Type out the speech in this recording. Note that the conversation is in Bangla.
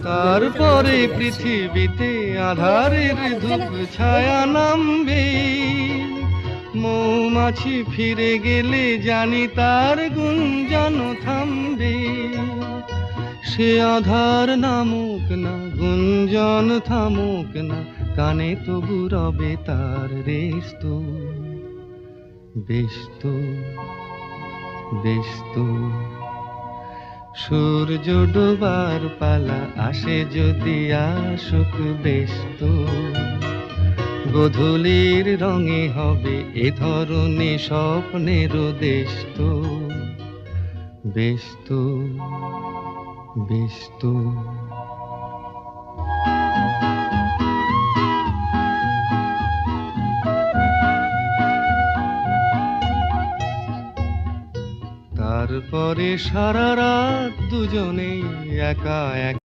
তারপরে পৃথিবীতে আধারের ধূপ ছায়া নামবে, মৌমাছি ফিরে গেলে জানি তার গুঞ্জন থামবে। সে আধার নামুক না, গুঞ্জন থামুক না, কানে তবু রবে তার রেস্ত। বেস্ত বেস্ত সূর্য ডোবার পালা আসে যদি আসুক বেস্ত। গোধূলির রঙে হবে এ ধরনী স্বপ্নের দেশ তো। বেস্ত বেস্ত তারপরে সারা রাত দুজনেই একা একা